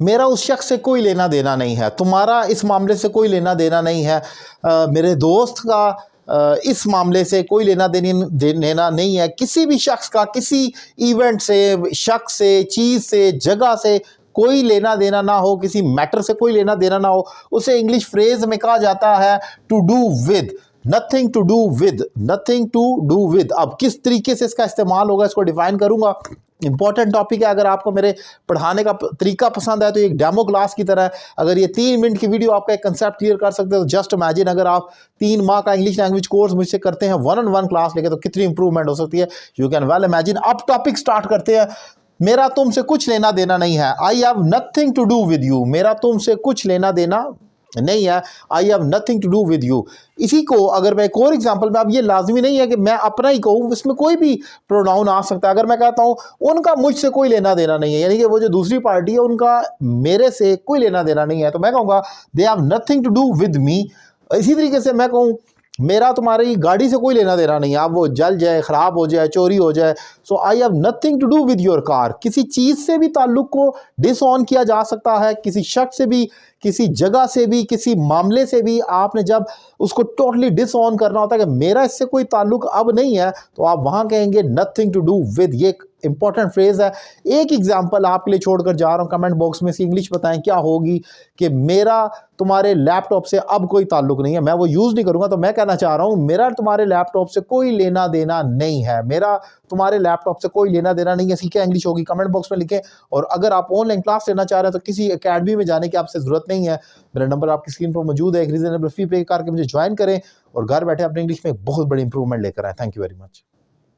मेरा उस शख्स से कोई लेना देना नहीं है, तुम्हारा इस मामले से कोई लेना देना नहीं है, मेरे दोस्त का इस मामले से कोई लेना देना नहीं है, किसी भी शख्स का किसी इवेंट से, शख्स से, चीज़ से, जगह से कोई लेना देना ना हो, किसी मैटर से कोई लेना देना ना हो, उसे इंग्लिश फ्रेज में कहा जाता है to do with, nothing to do with, nothing to do with. अब किस तरीके से इसका इस्तेमाल होगा इसको डिफाइन करूंगा। इंपॉर्टेंट टॉपिक है, अगर आपको मेरे पढ़ाने का तरीका पसंद है तो एक डेमो क्लास की तरह है। अगर ये 3 मिनट की वीडियो आपका एक कंसेप्ट क्लियर कर सकते हो तो जस्ट इमेजिन अगर आप 3 माह का इंग्लिश लैंग्वेज कोर्स मुझसे करते हैं 1-on-1 क्लास लेके तो कितनी इंप्रूवमेंट हो सकती है, यू कैन वेल इमेजिन। अब टॉपिक स्टार्ट करते हैं। मेरा तुमसे कुछ लेना देना नहीं है, I have nothing to do with you, मेरा तुमसे कुछ लेना देना नहीं है, I have nothing to do with you. इसी को अगर मैं एक और एग्जांपल में, अब ये लाजमी नहीं है कि मैं अपना ही कहूँ, इसमें कोई भी प्रोनाउन आ सकता है। अगर मैं कहता हूँ उनका मुझसे कोई लेना देना नहीं है, यानी कि वो जो दूसरी पार्टी है उनका मेरे से कोई लेना देना नहीं है, तो मैं कहूँगा they have nothing to do with me. इसी तरीके से मैं कहूँ मेरा तुम्हारी गाड़ी से कोई लेना देना नहीं है, अब वो जल जाए, ख़राब हो जाए, चोरी हो जाए, so I have nothing to do with your car. किसी चीज़ से भी ताल्लुक़ को डिसऑन किया जा सकता है, किसी शख्स से भी, किसी जगह से भी, किसी मामले से भी आपने जब उसको टोटली डिसऑन करना होता है कि मेरा इससे कोई ताल्लुक़ अब नहीं है, तो आप वहाँ कहेंगे नथिंग टू डू विद। ये एक इंपॉर्टेंट फ्रेज है। एक एग्जांपल आपके लिए छोड़कर जा रहा हूँ, कमेंट बॉक्स में से इंग्लिश बताएं क्या होगी कि मेरा तुम्हारे लैपटॉप से अब कोई ताल्लुक़ नहीं है। मैं वो यूज़ नहीं करूँगा, तो मैं कहना चाह रहा हूँ मेरा तुम्हारे लैपटॉप से कोई लेना देना नहीं है, मेरा तुम्हारे लैपटॉप से कोई लेना देना नहीं है। इसकी क्या इंग्लिश होगी कमेंट बॉक्स में लिखें। और अगर आप ऑनलाइन क्लास लेना चाह रहे हैं तो किसी अकेडमी में जाने की आपसे ज़रूरत नहीं है, मेरा नंबर आपकी स्क्रीन पर मौजूद है, एक रीजनेबल फी पे करके मुझे ज्वाइन करें और घर बैठे अपने इंग्लिश में बहुत बड़ी इंप्रूवमेंट लेकर आए। Thank you very much.